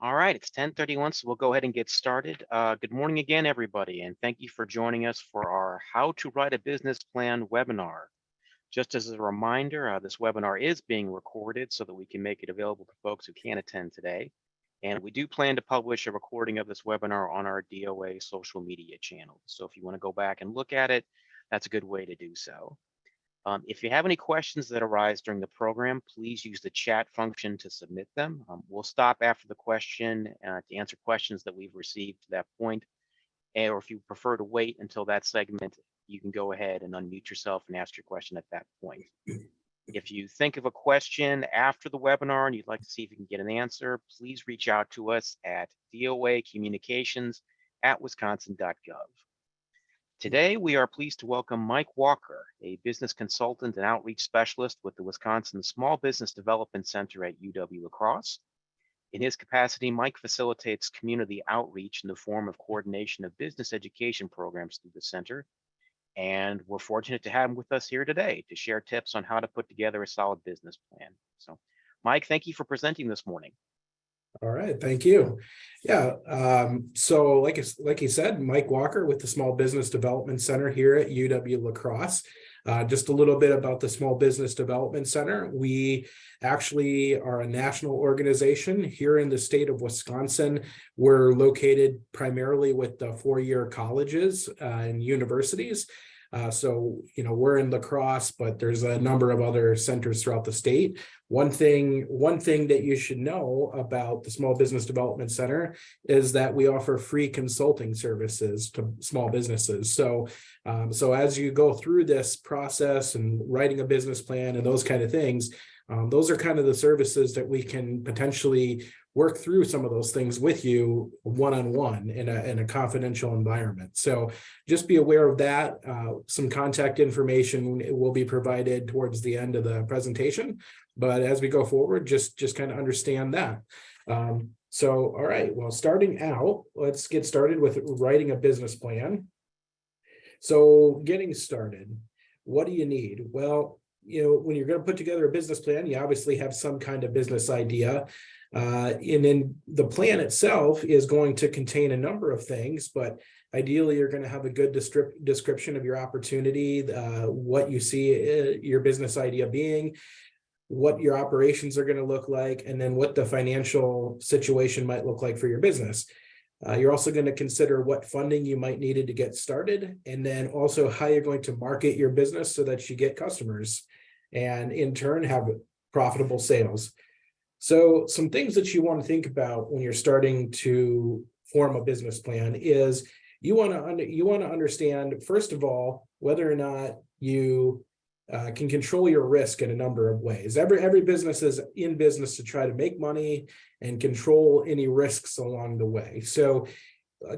All right, it's 10:31, so we'll go ahead and get started. Good morning again, everybody, and thank you for joining us for our How to Write a Business Plan webinar. Just as a reminder, this webinar is being recorded so that we can make it available to folks who can't attend today. And we do plan to publish a recording of this webinar on our DOA social media channel. So if you want to go back and look at it, that's a good way to do so. If you have any questions that arise during the program, please use the chat function to submit them. We'll stop after the question to answer questions that we've received to that point. Or if you prefer to wait until that segment, you can go ahead and unmute yourself and ask your question at that point. If you think of a question after the webinar and you'd like to see if you can get an answer, please reach out to us at doacommunications@wisconsin.gov. Today, we are pleased to welcome Mike Walker, a business consultant and outreach specialist with the Wisconsin Small Business Development Center at UW-La Crosse. In his capacity, Mike facilitates community outreach in the form of coordination of business education programs through the center. And we're fortunate to have him with us here today to share tips on how to put together a solid business plan. So, Mike, thank you for presenting this morning. All right, thank you. Yeah, so like you said, Mike Walker with the Small Business Development Center here at UW-La Crosse. Just a little bit about the Small Business Development Center. We actually are a national organization here in the state of Wisconsin. We're located primarily with the four-year colleges and universities. So, we're in La Crosse, but there's a number of other centers throughout the state. One thing that you should know about the Small Business Development Center is that we offer free consulting services to small businesses. So as you go through this process and writing a business plan and those kind of things, those are kind of the services that we can potentially work through some of those things with you one-on-one in a confidential environment. So just be aware of that. Some contact information will be provided towards the end of the presentation. But as we go forward, just kind of understand that. So, all right, well, starting out, let's get started with writing a business plan. So getting started, what do you need? Well, when you're going to put together a business plan, you obviously have some kind of business idea. And then the plan itself is going to contain a number of things, but ideally you're going to have a good description of your opportunity, what you see your business idea being, what your operations are going to look like, and then what the financial situation might look like for your business. You're also going to consider what funding you might need to get started, and then also how you're going to market your business so that you get customers and in turn have profitable sales. So some things that you want to think about when you're starting to form a business plan is you want to understand, first of all, whether or not you can control your risk in a number of ways. Every business is in business to try to make money and control any risks along the way. So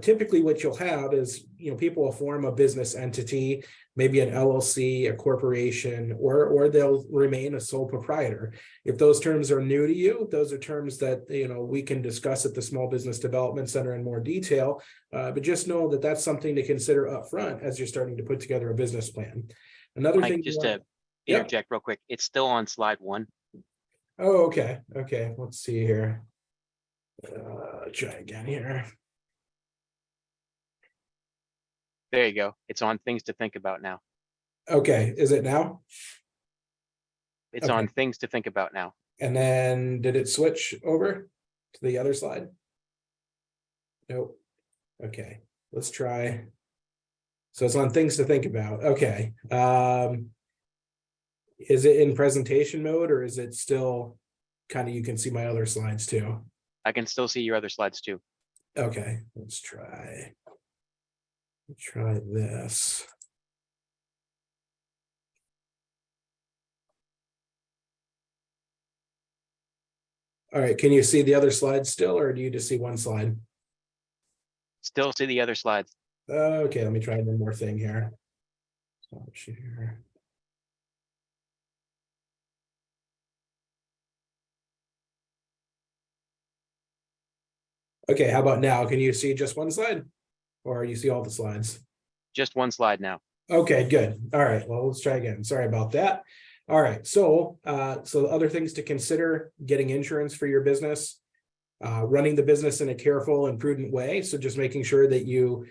typically what you'll have is, people will form a business entity, maybe an LLC, a corporation, or they'll remain a sole proprietor. If those terms are new to you, those are terms that, we can discuss at the Small Business Development Center in more detail. But just know that that's something to consider up front as you're starting to put together a business plan. Another Mike, thing, just to interject real quick, it's still on slide 1. Oh, okay. Let's see here. Try again here. There you go. It's on things to think about now. Okay, is it now? It's on things to think about now. And then did it switch over to the other slide? Nope. Okay, let's try. So it's on things to think about. Okay. Is it in presentation mode or is it still kind of, you can see my other slides too? I can still see your other slides too. Okay, let's try this. All right, can you see the other slides still, or do you just see one slide? Still see the other slides. Okay, let me try one more thing here. Stop share. Okay, how about now? Can you see just one slide, or you see all the slides? Just one slide now. Okay, good. All right, well, let's try again. Sorry about that. All right, so other things to consider: getting insurance for your business. running the business in a careful and prudent way. So just making sure that you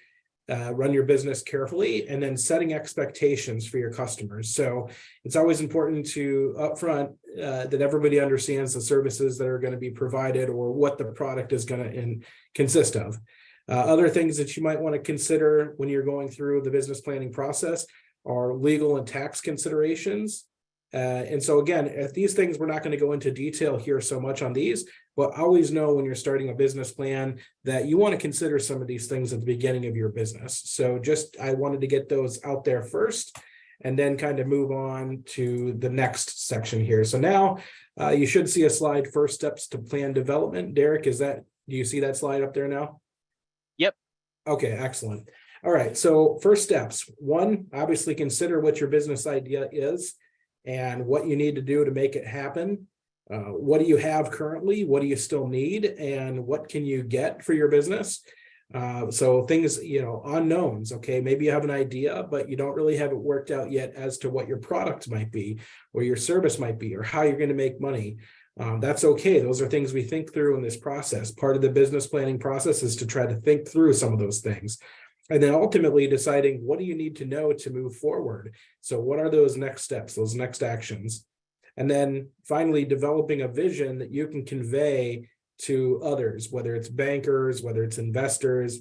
run your business carefully, and then setting expectations for your customers. So it's always important to upfront that everybody understands the services that are going to be provided or what the product is going to consist of. Other things that you might want to consider when you're going through the business planning process are legal and tax considerations. And so again, if these things, we're not going to go into detail here so much on these, but always know when you're starting a business plan that you want to consider some of these things at the beginning of your business. So I wanted to get those out there first, and then kind of move on to the next section here. So now you should see a slide, first steps to plan development. Derek, do you see that slide up there now? Yep. Okay, excellent. All right, so first steps. One, obviously consider what your business idea is and what you need to do to make it happen. What do you have currently? What do you still need? And what can you get for your business? So things, unknowns, okay? Maybe you have an idea, but you don't really have it worked out yet as to what your product might be, or your service might be, or how you're going to make money. That's okay. Those are things we think through in this process. Part of the business planning process is to try to think through some of those things. And then ultimately deciding, what do you need to know to move forward? So what are those next steps, those next actions? And then finally, developing a vision that you can convey to others, whether it's bankers, whether it's investors.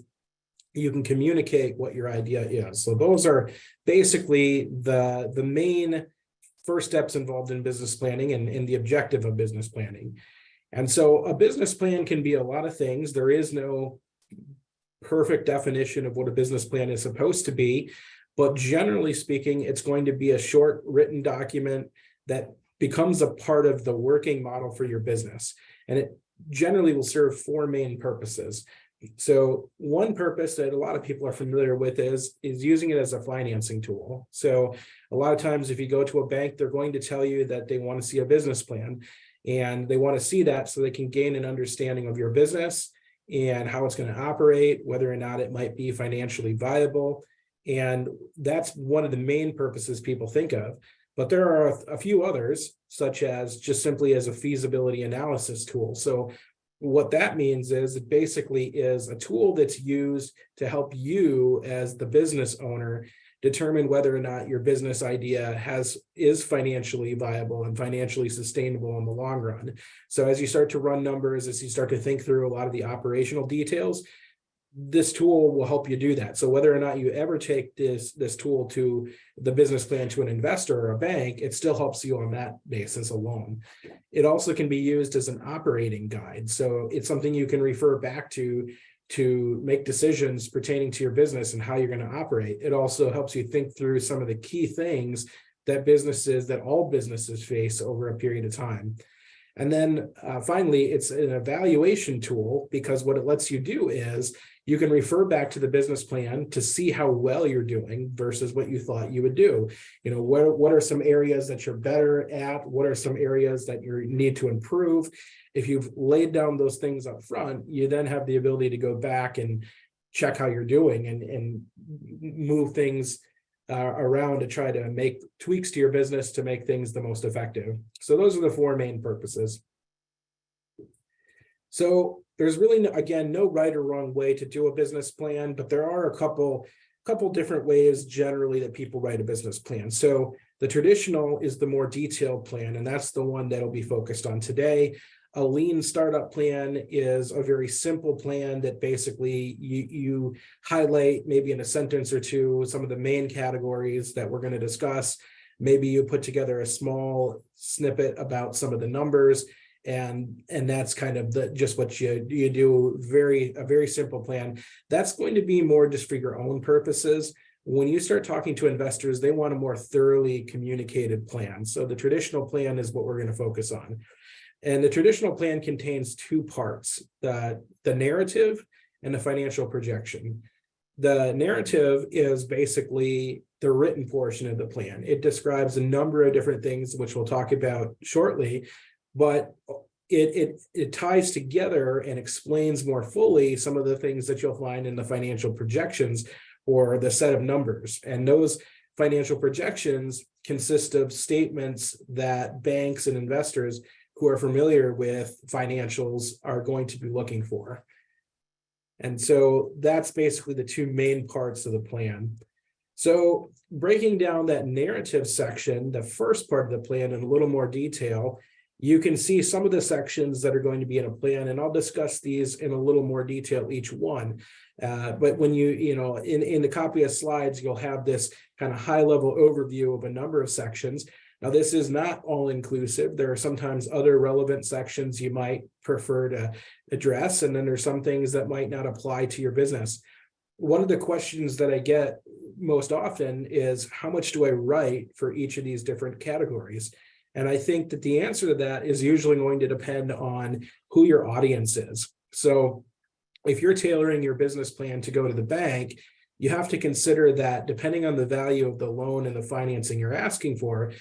You can communicate what your idea is. So those are basically the main first steps involved in business planning and the objective of business planning. And so a business plan can be a lot of things. There is no perfect definition of what a business plan is supposed to be, but generally speaking, it's going to be a short written document that becomes a part of the working model for your business. And it generally will serve four main purposes. So one purpose that a lot of people are familiar with is using it as a financing tool. So a lot of times if you go to a bank, they're going to tell you that they want to see a business plan, and they want to see that so they can gain an understanding of your business and how it's going to operate, whether or not it might be financially viable. And that's one of the main purposes people think of. But there are a few others, such as just simply as a feasibility analysis tool. So what that means is it basically is a tool that's used to help you as the business owner determine whether or not your business idea is financially viable and financially sustainable in the long run. So as you start to run numbers, as you start to think through a lot of the operational details, this tool will help you do that. So whether or not you ever take this tool to the business plan to an investor or a bank, it still helps you on that basis alone. It also can be used as an operating guide. So it's something you can refer back to make decisions pertaining to your business and how you're going to operate. It also helps you think through some of the key things that all businesses face over a period of time. And then finally, it's an evaluation tool, because what it lets you do is you can refer back to the business plan to see how well you're doing versus what you thought you would do. What are some areas that you're better at? What are some areas that you need to improve? If you've laid down those things up front, you then have the ability to go back and check how you're doing and move things around to try to make tweaks to your business to make things the most effective. So those are the four main purposes. So there's really, again, no right or wrong way to do a business plan, but there are a couple different ways generally that people write a business plan. So the traditional is the more detailed plan, and that's the one that'll be focused on today. A lean startup plan is a very simple plan that basically you highlight maybe in a sentence or two some of the main categories that we're going to discuss. Maybe you put together a small snippet about some of the numbers, and that's kind of just what you do. A very simple plan. That's going to be more just for your own purposes. When you start talking to investors, they want a more thoroughly communicated plan. So the traditional plan is what we're going to focus on. And the traditional plan contains two parts, the narrative and the financial projection. The narrative is basically the written portion of the plan. It describes a number of different things, which we'll talk about shortly, but it ties together and explains more fully some of the things that you'll find in the financial projections or the set of numbers. And those financial projections consist of statements that banks and investors who are familiar with financials are going to be looking for. And so that's basically the two main parts of the plan. So breaking down that narrative section, the first part of the plan in a little more detail, you can see some of the sections that are going to be in a plan, and I'll discuss these in a little more detail, each one. But when in the copy of slides, you'll have this kind of high level overview of a number of sections. Now, this is not all inclusive. There are sometimes other relevant sections you might prefer to address, and then there's some things that might not apply to your business. One of the questions that I get most often is, how much do I write for each of these different categories? And I think that the answer to that is usually going to depend on who your audience is. So if you're tailoring your business plan to go to the bank, you have to consider that depending on the value of the loan and the financing you're asking for,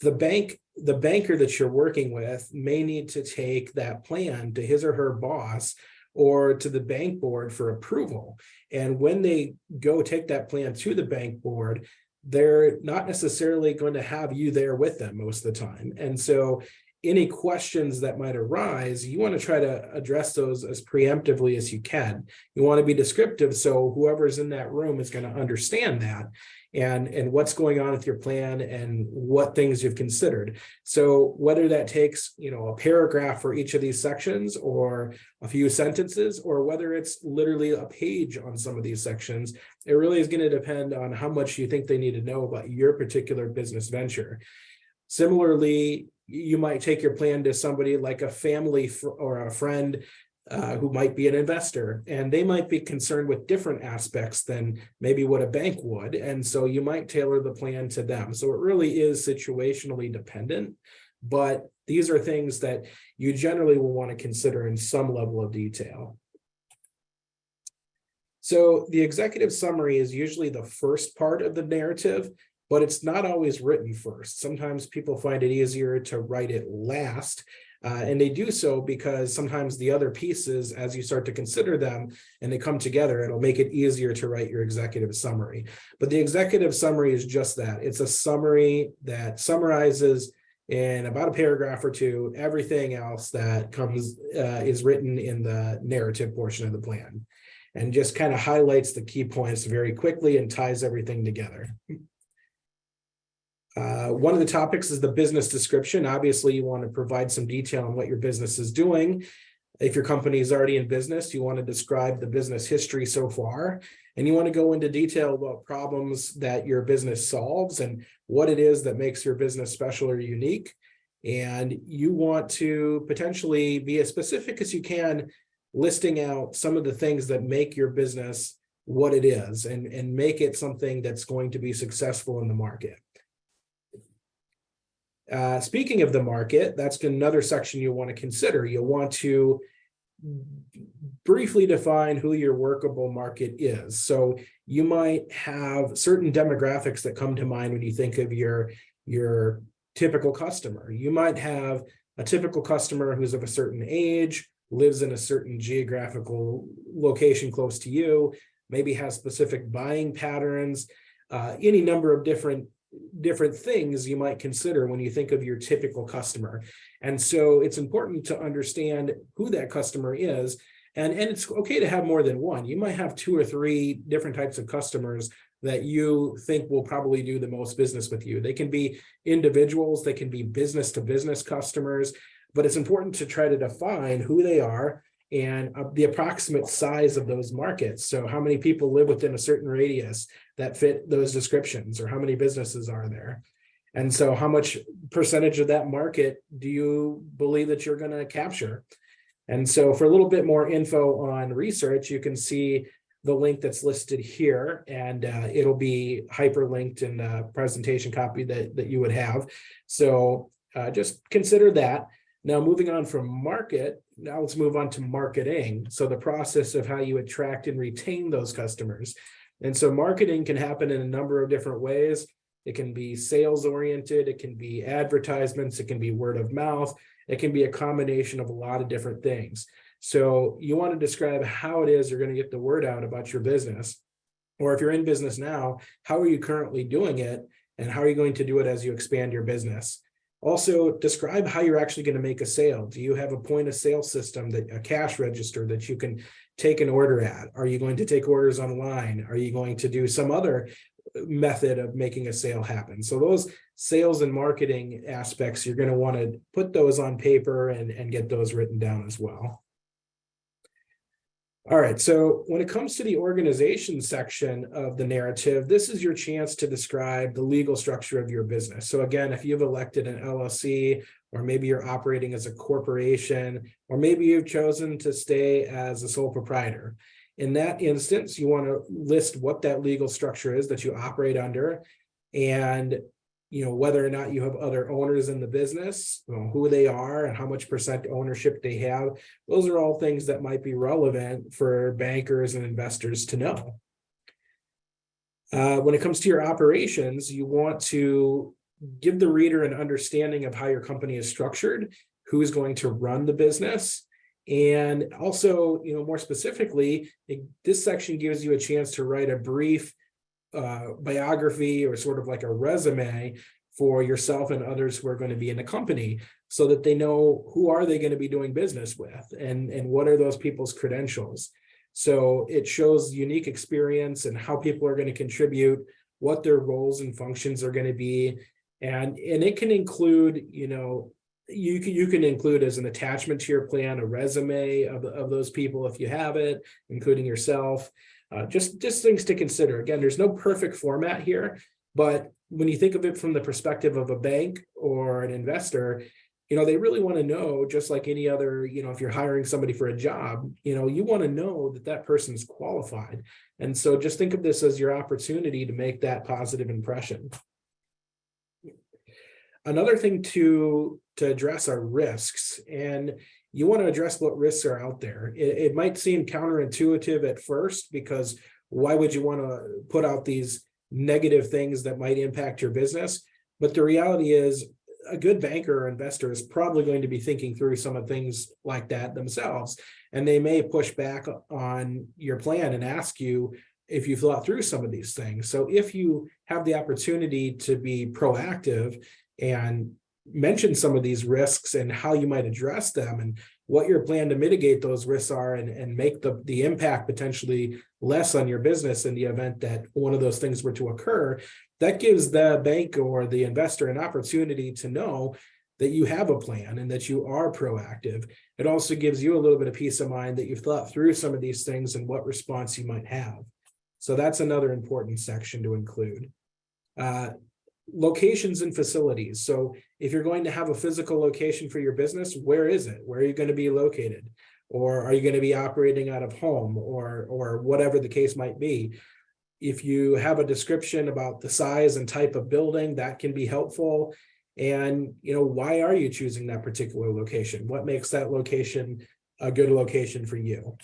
the banker that you're working with may need to take that plan to his or her boss or to the bank board for approval. And when they go take that plan to the bank board, they're not necessarily going to have you there with them most of the time. And so any questions that might arise, you want to try to address those as preemptively as you can. You want to be descriptive so whoever's in that room is going to understand that and what's going on with your plan and what things you've considered. So whether that takes, a paragraph for each of these sections or a few sentences, or whether it's literally a page on some of these sections, it really is going to depend on how much you think they need to know about your particular business venture. Similarly, you might take your plan to somebody like a family or a friend who might be an investor, and they might be concerned with different aspects than maybe what a bank would. And so you might tailor the plan to them. So it really is situationally dependent, but these are things that you generally will want to consider in some level of detail. So the executive summary is usually the first part of the narrative, but it's not always written first. Sometimes people find it easier to write it last, and they do so because sometimes the other pieces, as you start to consider them and they come together, it'll make it easier to write your executive summary. But the executive summary is just that. It's a summary that summarizes in about a paragraph or two everything else that is written in the narrative portion of the plan, and just kind of highlights the key points very quickly and ties everything together. One of the topics is the business description. Obviously, you want to provide some detail on what your business is doing. If your company is already in business, you want to describe the business history so far, and you want to go into detail about problems that your business solves and what it is that makes your business special or unique. And you want to potentially be as specific as you can, listing out some of the things that make your business what it is and make it something that's going to be successful in the market. Speaking of the market, that's another section you'll want to consider. You'll want to briefly define who your workable market is. So you might have certain demographics that come to mind when you think of your typical customer. You might have a typical customer who's of a certain age, lives in a certain geographical location close to you, maybe has specific buying patterns, any number of different things you might consider when you think of your typical customer. And so it's important to understand who that customer is. And it's okay to have more than one. You might have 2 or 3 different types of customers that you think will probably do the most business with you. They can be individuals, they can be business to business customers, but it's important to try to define who they are and the approximate size of those markets. So how many people live within a certain radius that fit those descriptions, or how many businesses are there? And so how much percentage of that market do you believe that you're going to capture? And so for a little bit more info on research, you can see the link that's listed here, and it'll be hyperlinked in the presentation copy that you would have. So just consider that. Now, moving on from market, now let's move on to marketing. So the process of how you attract and retain those customers. And so marketing can happen in a number of different ways. It can be sales oriented, it can be advertisements, it can be word of mouth, it can be a combination of a lot of different things. So you want to describe how it is you're going to get the word out about your business. Or if you're in business now, how are you currently doing it? And how are you going to do it as you expand your business? Also, describe how you're actually going to make a sale. Do you have a point of sale system, that a cash register that you can take an order at? Are you going to take orders online? Are you going to do some other method of making a sale happen? So those sales and marketing aspects, you're going to want to put those on paper and get those written down as well. All right, so when it comes to the organization section of the narrative, this is your chance to describe the legal structure of your business. So again, if you've elected an LLC, or maybe you're operating as a corporation, or maybe you've chosen to stay as a sole proprietor, in that instance, you want to list what that legal structure is that you operate under, and whether or not you have other owners in the business, who they are and how much percent ownership they have. Those are all things that might be relevant for bankers and investors to know. When it comes to your operations, you want to give the reader an understanding of how your company is structured, who is going to run the business. And also, more specifically, this section gives you a chance to write a brief biography, or sort of like a resume for yourself and others who are going to be in the company, so that they know who are they going to be doing business with, and what are those people's credentials. So it shows unique experience and how people are going to contribute, what their roles and functions are going to be. And it can include, you can include as an attachment to your plan a resume of those people if you have it, including yourself. Just things to consider. Again, there's no perfect format here, but when you think of it from the perspective of a bank or an investor, they really want to know, just like any other, if you're hiring somebody for a job, you want to know that that person's qualified. And so just think of this as your opportunity to make that positive impression. Another thing to address are risks, and you want to address what risks are out there. It might seem counterintuitive at first, because why would you want to put out these negative things that might impact your business? But the reality is, a good banker or investor is probably going to be thinking through some of things like that themselves, and they may push back on your plan and ask you if you thought through some of these things. So if you have the opportunity to be proactive and mention some of these risks and how you might address them, and what your plan to mitigate those risks are, and make the impact potentially less on your business in the event that one of those things were to occur, that gives the bank or the investor an opportunity to know that you have a plan and that you are proactive. It also gives you a little bit of peace of mind that you've thought through some of these things and what response you might have. So that's another important section to include. Locations and facilities. So if you're going to have a physical location for your business, where is it? Where are you going to be located? Or are you going to be operating out of home, or whatever the case might be? If you have a description about the size and type of building, that can be helpful. And, why are you choosing that particular location? What makes that location a good location for you?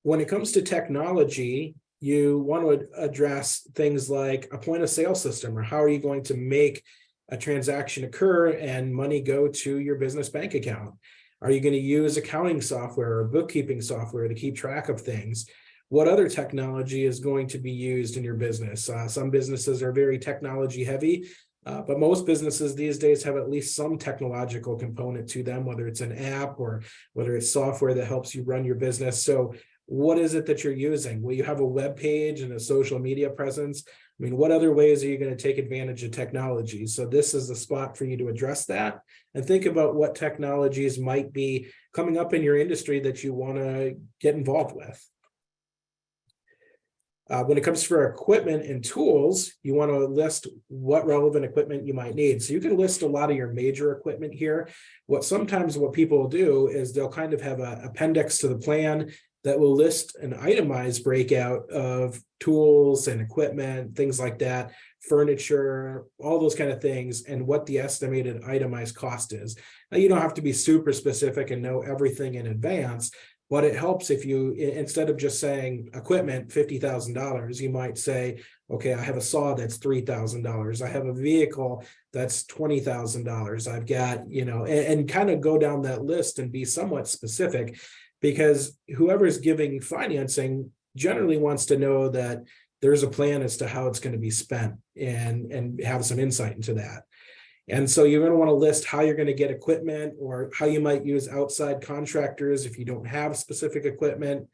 When it comes to technology, you want to address things like a point of sale system, or how are you going to make a transaction occur and money go to your business bank account? Are you going to use accounting software or bookkeeping software to keep track of things? What other technology is going to be used in your business? Some businesses are very technology heavy, but most businesses these days have at least some technological component to them, whether it's an app or whether it's software that helps you run your business. So what is it that you're using? Will you have a web page and a social media presence? I mean, what other ways are you going to take advantage of technology? So this is a spot for you to address that and think about what technologies might be coming up in your industry that you want to get involved with. When it comes for equipment and tools, you want to list what relevant equipment you might need. So you can list a lot of your major equipment here. Sometimes what people do is they'll kind of have an appendix to the plan that will list an itemized breakout of tools and equipment, things like that, furniture, all those kind of things, and what the estimated itemized cost is. Now, you don't have to be super specific and know everything in advance, but it helps if you, instead of just saying equipment, $50,000, you might say, okay, I have a saw that's $3,000. I have a vehicle that's $20,000. I've got, and kind of go down that list and be somewhat specific, because whoever's giving financing generally wants to know that there's a plan as to how it's going to be spent and have some insight into that. And so you're going to want to list how you're going to get equipment or how you might use outside contractors if you don't have specific equipment.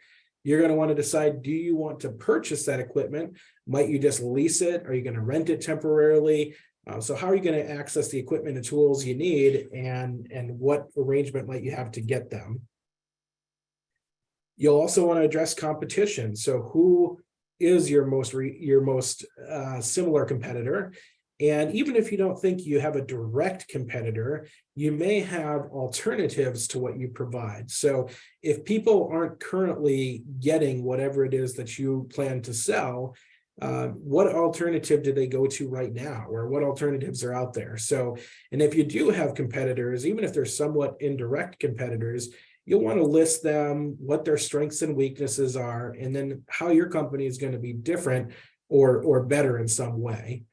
You're going to want to decide, do you want to purchase that equipment? Might you just lease it? Are you going to rent it temporarily? So how are you going to access the equipment and tools you need, and what arrangement might you have to get them? You'll also want to address competition. So who is your most similar competitor? And even if you don't think you have a direct competitor, you may have alternatives to what you provide. So if people aren't currently getting whatever it is that you plan to sell, what alternative do they go to right now, or what alternatives are out there? So, and if you do have competitors, even if they're somewhat indirect competitors, you'll want to list them, what their strengths and weaknesses are, and then how your company is going to be different or better in some way.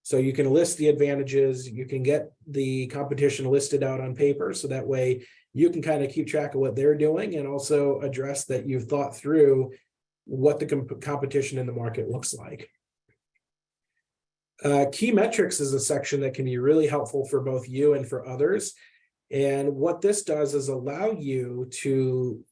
So you can list the advantages, you can get the competition listed out on paper, so that way you can kind of keep track of what they're doing, and also address that you've thought through what the competition in the market looks like. Key metrics is a section that can be really helpful for both you and for others. And what this does is allow you to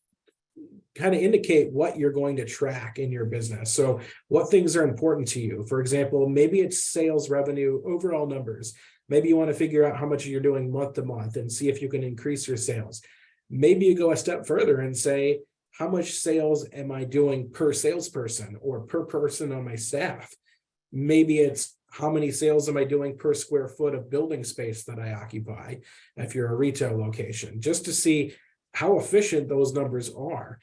kind of indicate what you're going to track in your business. So what things are important to you? For example, maybe it's sales revenue, overall numbers. Maybe you want to figure out how much you're doing month to month and see if you can increase your sales. Maybe you go a step further and say, how much sales am I doing per salesperson or per person on my staff? Maybe it's, how many sales am I doing per square foot of building space that I occupy if you're a retail location, just to see how efficient those numbers are.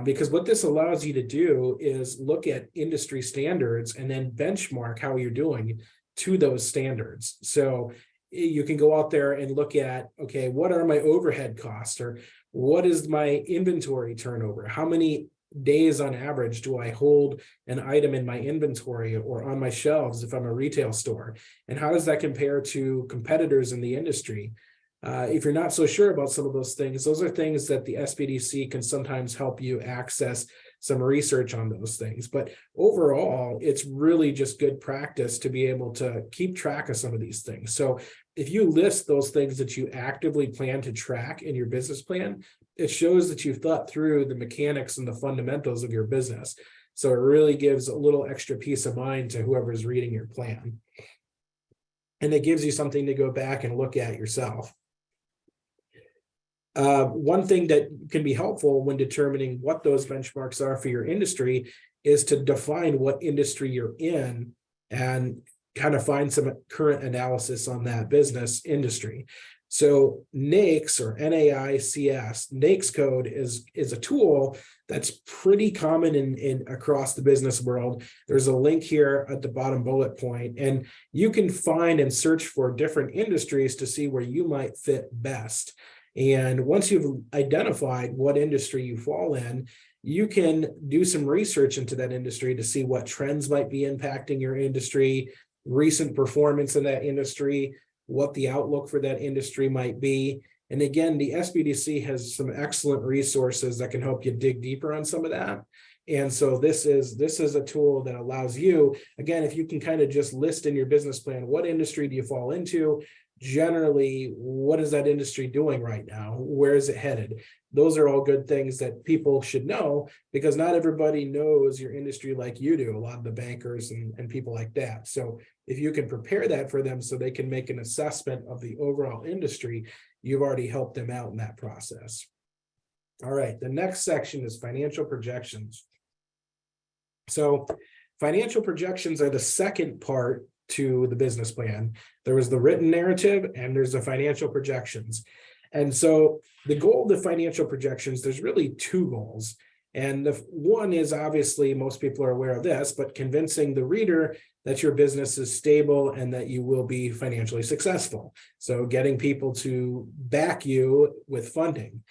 Because what this allows you to do is look at industry standards and then benchmark how you're doing to those standards. So you can go out there and look at, okay, what are my overhead costs, or what is my inventory turnover? How many days on average do I hold an item in my inventory or on my shelves if I'm a retail store? And how does that compare to competitors in the industry? If you're not so sure about some of those are things that the SBDC can sometimes help you access some research on those things. But overall, it's really just good practice to be able to keep track of some of these things. So if you list those things that you actively plan to track in your business plan, it shows that you've thought through the mechanics and the fundamentals of your business. So it really gives a little extra peace of mind to whoever's reading your plan. And it gives you something to go back and look at yourself. One thing that can be helpful when determining what those benchmarks are for your industry is to define what industry you're in and kind of find some current analysis on that business industry. So NAICS, or NAICS, NAICS code is a tool that's pretty common in across the business world. There's a link here at the bottom bullet point, and you can find and search for different industries to see where you might fit best. And once you've identified what industry you fall in, you can do some research into that industry to see what trends might be impacting your industry, recent performance in that industry, what the outlook for that industry might be. And again, the SBDC has some excellent resources that can help you dig deeper on some of that. And so this is a tool that allows you, again, if you can kind of just list in your business plan, what industry do you fall into? Generally, what is that industry doing right now? Where is it headed? Those are all good things that people should know, because not everybody knows your industry like you do, a lot of the bankers and people like that. So if you can prepare that for them so they can make an assessment of the overall industry, you've already helped them out in that process. All right, the next section is financial projections. So financial projections are the second part to the business plan. There was the written narrative and there's the financial projections. And so the goal of the financial projections, there's really two goals. And the one is, obviously, most people are aware of this, but convincing the reader that your business is stable and that you will be financially successful. So getting people to back you with funding.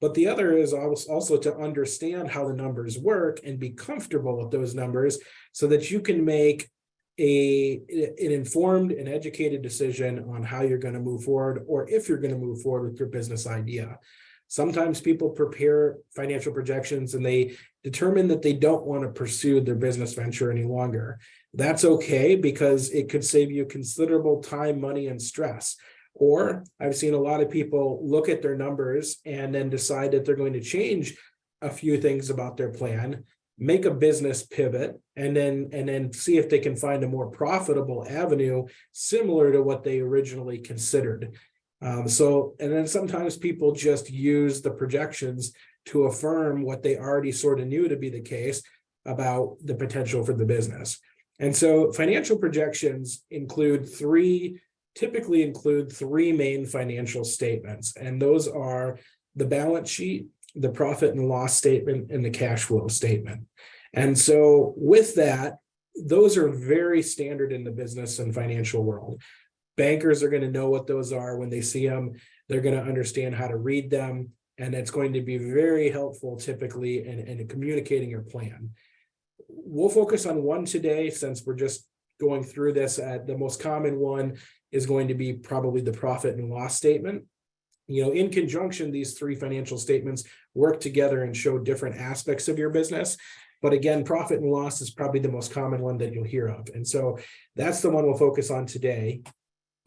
But the other is also to understand how the numbers work and be comfortable with those numbers so that you can make an informed and educated decision on how you're going to move forward, or if you're going to move forward with your business idea. Sometimes people prepare financial projections and they determine that they don't want to pursue their business venture any longer. That's okay, because it could save you considerable time, money, and stress. Or I've seen a lot of people look at their numbers and then decide that they're going to change a few things about their plan, make a business pivot, and then see if they can find a more profitable avenue similar to what they originally considered. And then sometimes people just use the projections to affirm what they already sort of knew to be the case about the potential for the business. And so financial projections typically include three main financial statements, and those are the balance sheet, the profit and loss statement, and the cash flow statement. And so with that, those are very standard in the business and financial world. Bankers are going to know what those are when they see them. They're going to understand how to read them, and it's going to be very helpful typically in communicating your plan. We'll focus on one today since we're just going through this. The most common one is going to be probably the profit and loss statement. In conjunction, these three financial statements work together and show different aspects of your business. But again, profit and loss is probably the most common one that you'll hear of. And so that's the one we'll focus on today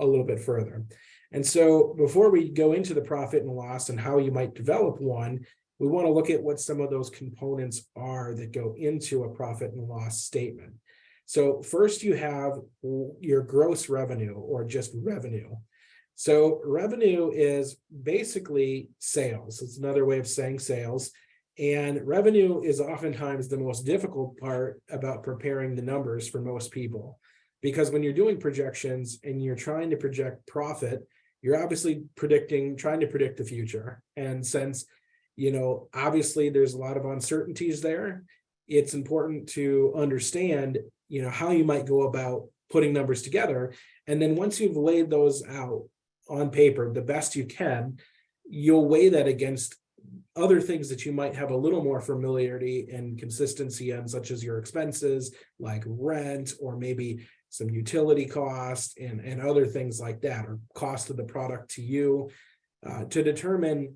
a little bit further. And so before we go into the profit and loss and how you might develop one, we want to look at what some of those components are that go into a profit and loss statement. So first you have your gross revenue, or just revenue. So revenue is basically sales. It's another way of saying sales. And revenue is oftentimes the most difficult part about preparing the numbers for most people. Because when you're doing projections and you're trying to project profit, you're obviously trying to predict the future. And since, obviously there's a lot of uncertainties there, it's important to understand, how you might go about putting numbers together. And then once you've laid those out on paper the best you can, you'll weigh that against other things that you might have a little more familiarity and consistency on, such as your expenses like rent, or maybe some utility costs and other things like that, or cost of the product to you, to determine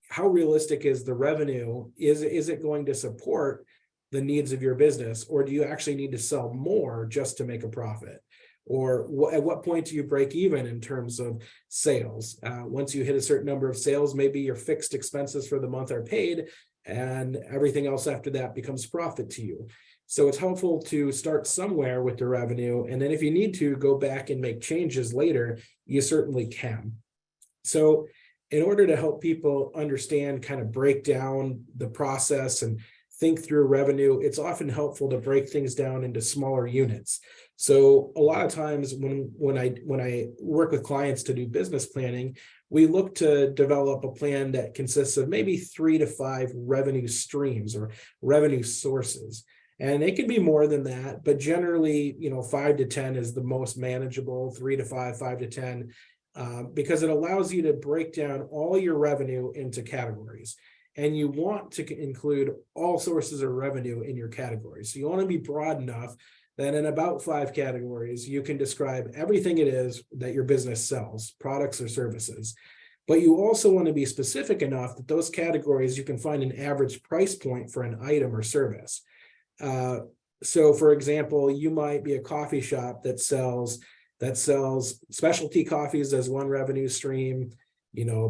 how realistic is the revenue. Is it going to support the needs of your business, or do you actually need to sell more just to make a profit? Or at what point do you break even in terms of sales? Once you hit a certain number of sales, maybe your fixed expenses for the month are paid and everything else after that becomes profit to you. So it's helpful to start somewhere with the revenue. And then if you need to go back and make changes later, you certainly can. So in order to help people understand, kind of break down the process and think through revenue, it's often helpful to break things down into smaller units. So a lot of times when I work with clients to do business planning, we look to develop a plan that consists of maybe 3 to 5 revenue streams or revenue sources. And it can be more than that, but generally, 5 to 10 is the most manageable. 3 to 5, 5 to 10, because it allows you to break down all your revenue into categories. And you want to include all sources of revenue in your categories. So you want to be broad enough that in about 5 categories, you can describe everything it is that your business sells, products or services. But you also want to be specific enough that those categories, you can find an average price point for an item or service. So for example, you might be a coffee shop that sells specialty coffees as one revenue stream,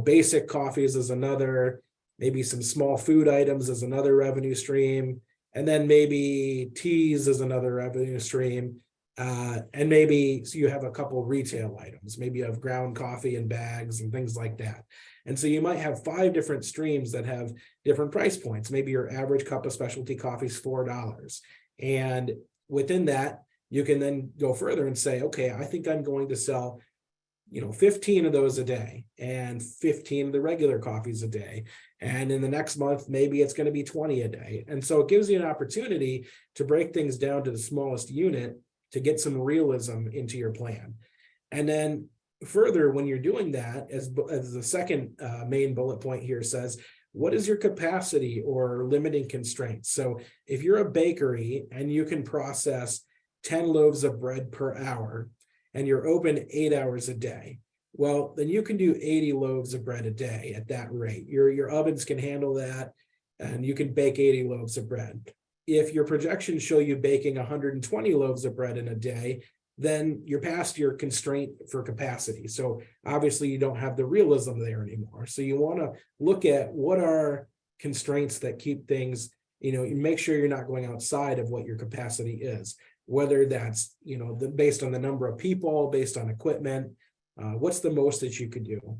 basic coffees as another, maybe some small food items as another revenue stream, and then maybe teas as another revenue stream. And maybe you have a couple retail items, maybe you have ground coffee and bags and things like that. And so you might have 5 different streams that have different price points. Maybe your average cup of specialty coffee is $4. And within that, you can then go further and say, okay, I think I'm going to sell 15 of those a day and 15 of the regular coffees a day. And in the next month, maybe it's going to be 20 a day. And so it gives you an opportunity to break things down to the smallest unit to get some realism into your plan. And then further, when you're doing that, as the second main bullet point here says, what is your capacity or limiting constraints? So if you're a bakery and you can process 10 loaves of bread per hour, and you're open 8 hours a day, Well, then you can do 80 loaves of bread a day at that rate. Your ovens can handle that, and you can bake 80 loaves of bread. If your projections show you baking 120 loaves of bread in a day, then you're past your constraint for capacity. So obviously you don't have the realism there anymore. So you want to look at what are constraints that keep things, you make sure you're not going outside of what your capacity is, whether that's, based on the number of people, based on equipment, what's the most that you could do,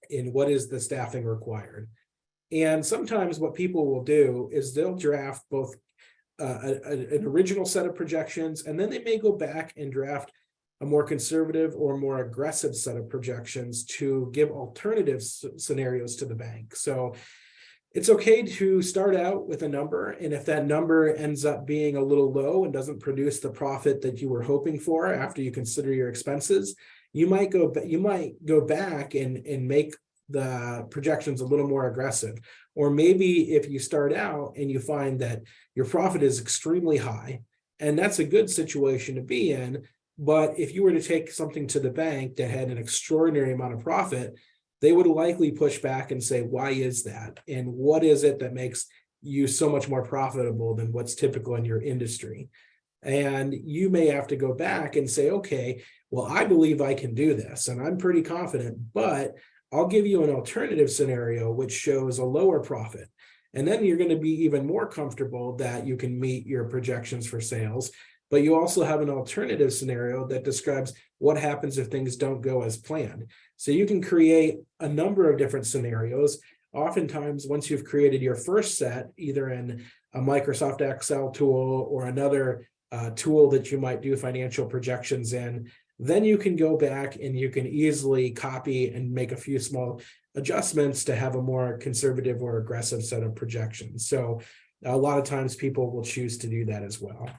and what is the staffing required. And sometimes what people will do is they'll draft both an original set of projections, and then they may go back and draft a more conservative or more aggressive set of projections to give alternative scenarios to the bank. So it's okay to start out with a number, and if that number ends up being a little low and doesn't produce the profit that you were hoping for after you consider your expenses, you might go back and make the projections a little more aggressive. Or maybe if you start out and you find that your profit is extremely high, and that's a good situation to be in, but if you were to take something to the bank that had an extraordinary amount of profit, they would likely push back and say, why is that? And what is it that makes you so much more profitable than what's typical in your industry? And you may have to go back and say, okay, well, I believe I can do this, and I'm pretty confident, but I'll give you an alternative scenario which shows a lower profit. And then you're going to be even more comfortable that you can meet your projections for sales. But you also have an alternative scenario that describes what happens if things don't go as planned. So you can create a number of different scenarios. Oftentimes, once you've created your first set, either in a Microsoft Excel tool or another tool that you might do financial projections in, then you can go back and you can easily copy and make a few small adjustments to have a more conservative or aggressive set of projections. So a lot of times people will choose to do that as well.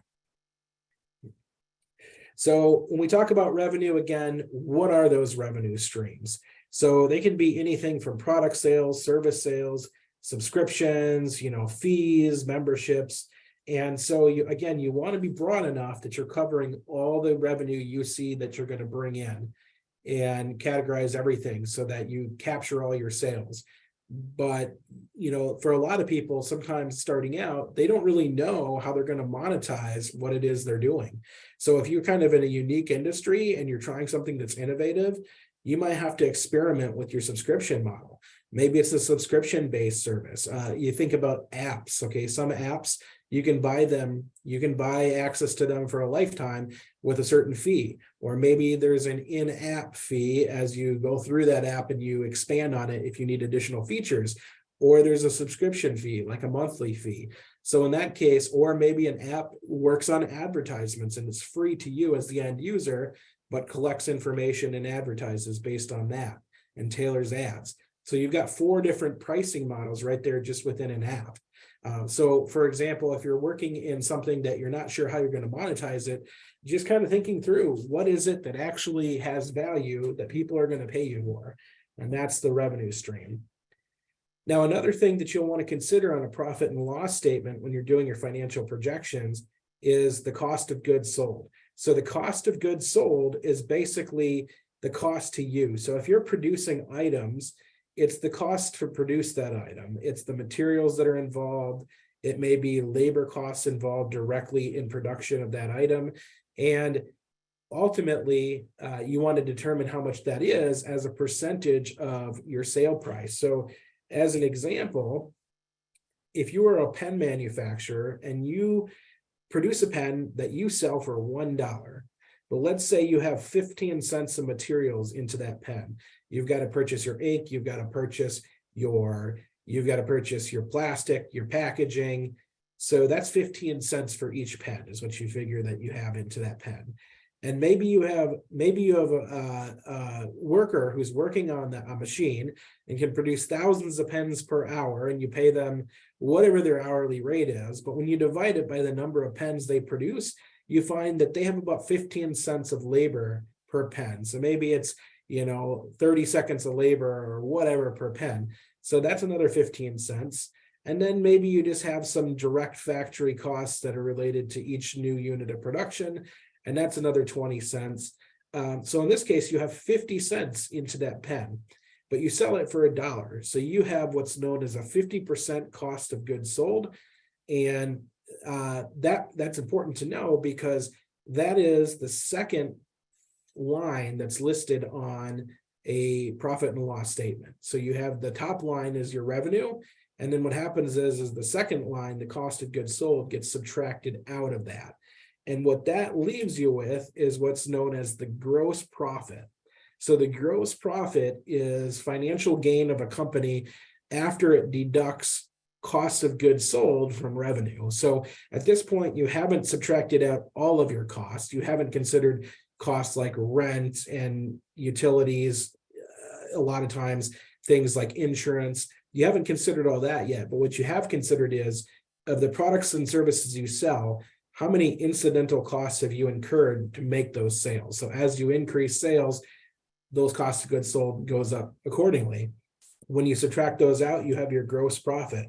So when we talk about revenue, again, what are those revenue streams? So they can be anything from product sales, service sales, subscriptions, fees, memberships. And so you want to be broad enough that you're covering all the revenue you see that you're going to bring in, and categorize everything so that you capture all your sales. But, for a lot of people, sometimes starting out, they don't really know how they're going to monetize what it is they're doing. So if you're kind of in a unique industry and you're trying something that's innovative, you might have to experiment with your subscription model. Maybe it's a subscription-based service. You think about apps, okay? Some apps, you can buy access to them for a lifetime with a certain fee. Or maybe there's an in-app fee as you go through that app and you expand on it if you need additional features. Or there's a subscription fee, like a monthly fee. So in that case, or maybe an app works on advertisements and it's free to you as the end user, but collects information and advertises based on that and tailors ads. So you've got 4 different pricing models right there just within an app. So for example, if you're working in something that you're not sure how you're going to monetize it, just kind of thinking through what is it that actually has value that people are going to pay you for. And that's the revenue stream. Now, another thing that you'll want to consider on a profit and loss statement when you're doing your financial projections is the cost of goods sold. So the cost of goods sold is basically the cost to you. So if you're producing items, it's the cost to produce that item. It's the materials that are involved. It may be labor costs involved directly in production of that item. And ultimately, you want to determine how much that is as a percentage of your sale price. So as an example, if you are a pen manufacturer and you produce a pen that you sell for $1, but let's say you have 15 cents of materials into that pen. You've got to purchase your ink, you've got to purchase your plastic, your packaging. So that's 15 cents for each pen is what you figure that you have into that pen. And maybe you have a worker who's working on a machine and can produce thousands of pens per hour, and you pay them whatever their hourly rate is. But when you divide it by the number of pens they produce, you find that they have about 15 cents of labor per pen. So maybe it's 30 seconds of labor or whatever per pen. So that's another 15 cents. And then maybe you just have some direct factory costs that are related to each new unit of production, and that's another 20 cents. So in this case, you have 50 cents into that pen, but you sell it for $1. So you have what's known as a 50% cost of goods sold. And that's important to know because that is the second line that's listed on a profit and loss statement. So you have the top line is your revenue. And then what happens is the second line, the cost of goods sold, gets subtracted out of that. And what that leaves you with is what's known as the gross profit. So the gross profit is financial gain of a company after it deducts cost of goods sold from revenue. So at this point, you haven't subtracted out all of your costs. You haven't considered costs like rent and utilities, a lot of times things like insurance. You haven't considered all that yet, but what you have considered is of the products and services you sell, how many incidental costs have you incurred to make those sales? So as you increase sales, those costs of goods sold goes up accordingly. When you subtract those out, you have your gross profit.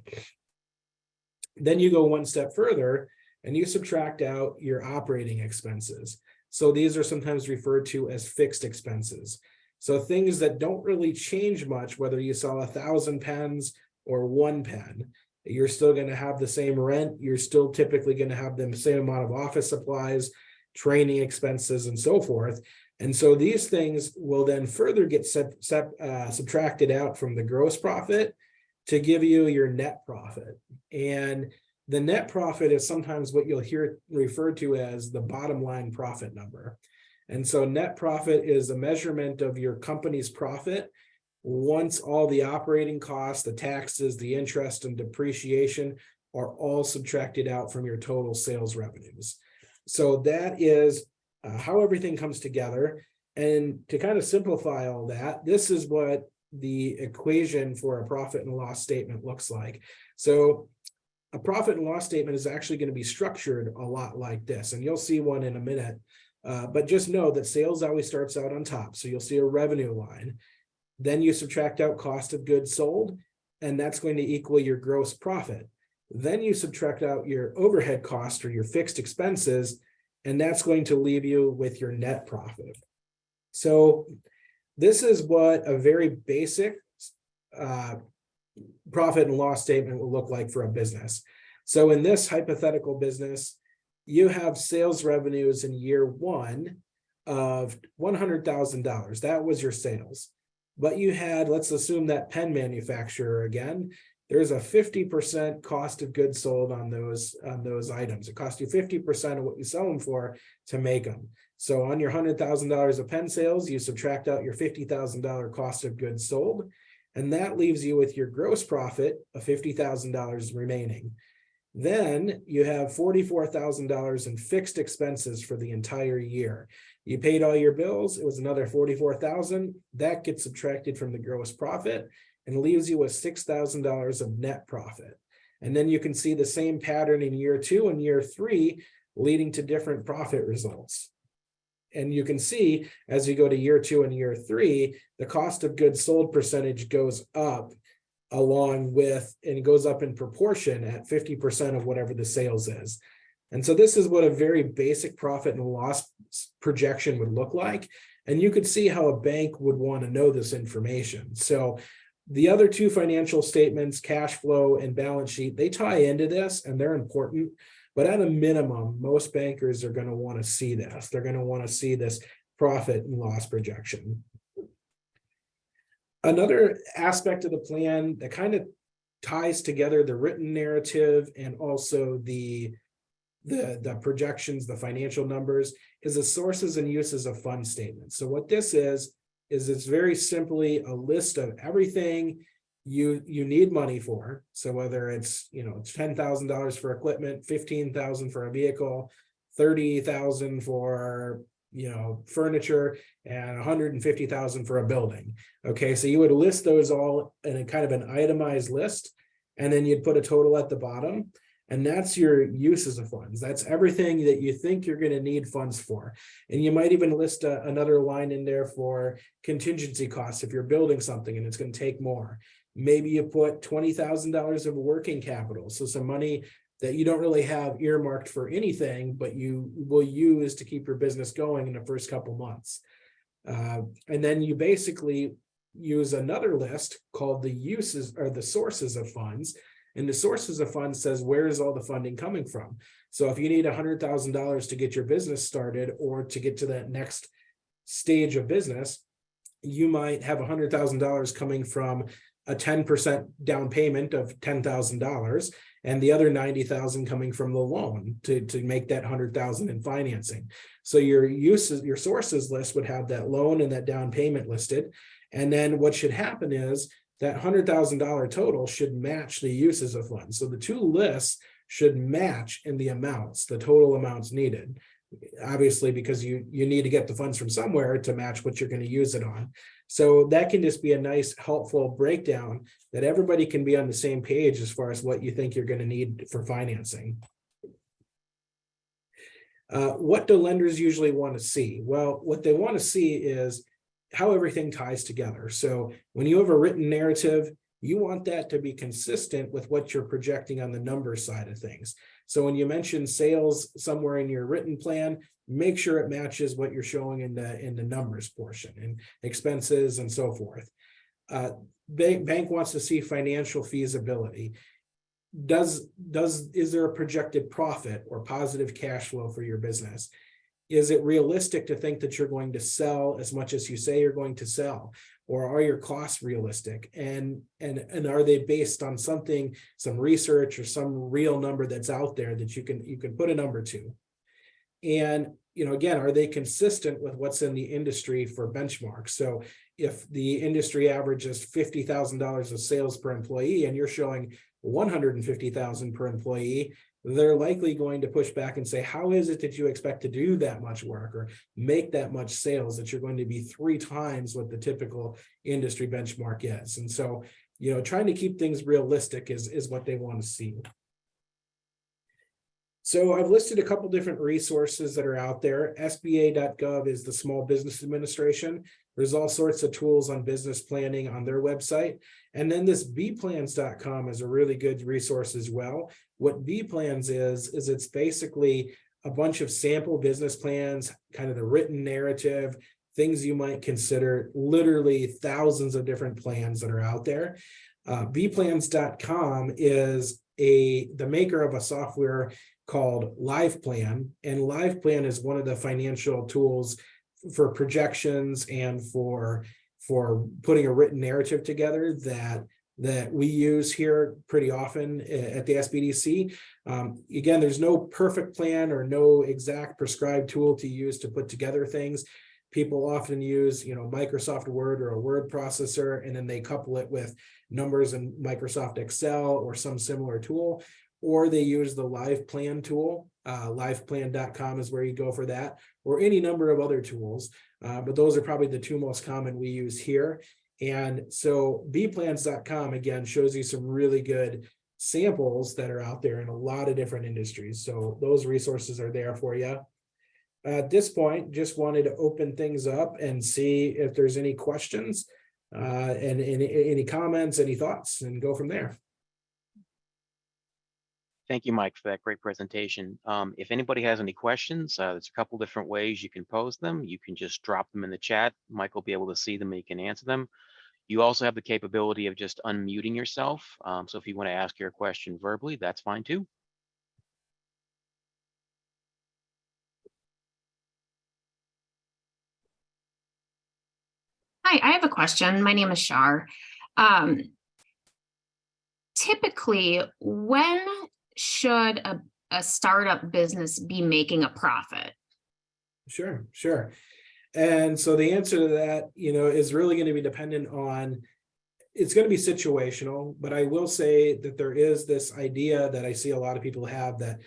Then you go one step further and you subtract out your operating expenses. So these are sometimes referred to as fixed expenses. So things that don't really change much, whether you sell 1,000 pens or 1 pen, you're still going to have the same rent. You're still typically going to have the same amount of office supplies, training expenses, and so forth. And so these things will then further get subtracted out from the gross profit to give you your net profit. And the net profit is sometimes what you'll hear referred to as the bottom line profit number. And so net profit is a measurement of your company's profit once all the operating costs, the taxes, the interest, and depreciation are all subtracted out from your total sales revenues. So that is how everything comes together. And to kind of simplify all that, this is what the equation for a profit and loss statement looks like. So a profit and loss statement is actually going to be structured a lot like this, and you'll see one in a minute. But just know that sales always starts out on top. So you'll see a revenue line. Then you subtract out cost of goods sold, and that's going to equal your gross profit. Then you subtract out your overhead cost or your fixed expenses, and that's going to leave you with your net profit. So this is what a very basic profit and loss statement will look like for a business. So in this hypothetical business, you have sales revenues in year one of $100,000. That was your sales. But you had, let's assume that pen manufacturer again, there's a 50% cost of goods sold on those items. It costs you 50% of what you sell them for to make them. So on your $100,000 of pen sales, you subtract out your $50,000 cost of goods sold, and that leaves you with your gross profit of $50,000 remaining. Then you have $44,000 in fixed expenses for the entire year. You paid all your bills, it was another $44,000. That gets subtracted from the gross profit and leaves you with $6,000 of net profit. And then you can see the same pattern in year 2 and year 3, leading to different profit results. And you can see as you go to year 2 and year 3, the cost of goods sold percentage goes up along with, and it goes up in proportion at 50% of whatever the sales is. And so this is what a very basic profit and loss projection would look like. And you could see how a bank would want to know this information. So the other two financial statements, cash flow and balance sheet, they tie into this and they're important. But at a minimum, most bankers are going to want to see this. They're going to want to see this profit and loss projection. Another aspect of the plan that kind of ties together the written narrative and also the projections, the financial numbers, is the sources and uses of fund statements. So what this is it's very simply a list of everything you need money for. So whether it's it's $10,000 for equipment, $15,000 for a vehicle, $30,000 for furniture, and $150,000 for a building. Okay, so you would list those all in a kind of an itemized list, and then you'd put a total at the bottom. And that's your uses of funds. That's everything that you think you're going to need funds for. And you might even list another line in there for contingency costs if you're building something and it's going to take more. Maybe you put $20,000 of working capital. So some money that you don't really have earmarked for anything, but you will use to keep your business going in the first couple months. And then you basically use another list called the uses or the sources of funds. And the sources of funds says, where is all the funding coming from? So if you need $100,000 to get your business started or to get to that next stage of business, you might have $100,000 coming from a 10% down payment of $10,000 and the other 90,000 coming from the loan to make that 100,000 in financing. So your sources list would have that loan and that down payment listed. And then what should happen is that $100,000 total should match the uses of funds. So the two lists should match in the amounts, the total amounts needed. Obviously, because you need to get the funds from somewhere to match what you're going to use it on. So that can just be a nice, helpful breakdown that everybody can be on the same page as far as what you think you're going to need for financing. What do lenders usually want to see? Well, what they want to see is how everything ties together. So when you have a written narrative, you want that to be consistent with what you're projecting on the numbers side of things. So when you mention sales somewhere in your written plan, make sure it matches what you're showing in the numbers portion and expenses and so forth. Bank wants to see financial feasibility. Is there a projected profit or positive cash flow for your business? Is it realistic to think that you're going to sell as much as you say you're going to sell? Or are your costs realistic? And are they based on some research or some real number that's out there that you can put a number to? And again, are they consistent with what's in the industry for benchmarks? So if the industry averages $50,000 of sales per employee and you're showing $150,000 per employee, they're likely going to push back and say, how is it that you expect to do that much work or make that much sales that you're going to be 3 times what the typical industry benchmark is? And so, trying to keep things realistic is what they want to see. So I've listed a couple different resources that are out there. SBA.gov is the Small Business Administration. There's all sorts of tools on business planning on their website. And then this bplans.com is a really good resource as well. What bplans is it's basically a bunch of sample business plans, kind of the written narrative, things you might consider, literally thousands of different plans that are out there. bplans.com is the maker of a software called LivePlan, and LivePlan is one of the financial tools for projections and for putting a written narrative together that we use here pretty often at the SBDC. Again, there's no perfect plan or no exact prescribed tool to use to put together things. People often use, Microsoft Word or a word processor, and then they couple it with numbers in Microsoft Excel or some similar tool, or they use the LivePlan tool. LivePlan.com is where you go for that, or any number of other tools. But those are probably the 2 most common we use here. And so bplans.com, again, shows you some really good samples that are out there in a lot of different industries. So those resources are there for you. At this point, just wanted to open things up and see if there's any questions and any comments, any thoughts, and go from there. Thank you, Mike, for that great presentation. If anybody has any questions, there's a couple different ways you can pose them. You can just drop them in the chat. Mike will be able to see them and he can answer them. You also have the capability of just unmuting yourself. So if you want to ask your question verbally, that's fine too. Hi, I have a question. My name is Shar. Typically, when should a startup business be making a profit? Sure. And so the answer to that, is really going to be dependent on, it's going to be situational, but I will say that there is this idea that I see a lot of people have that,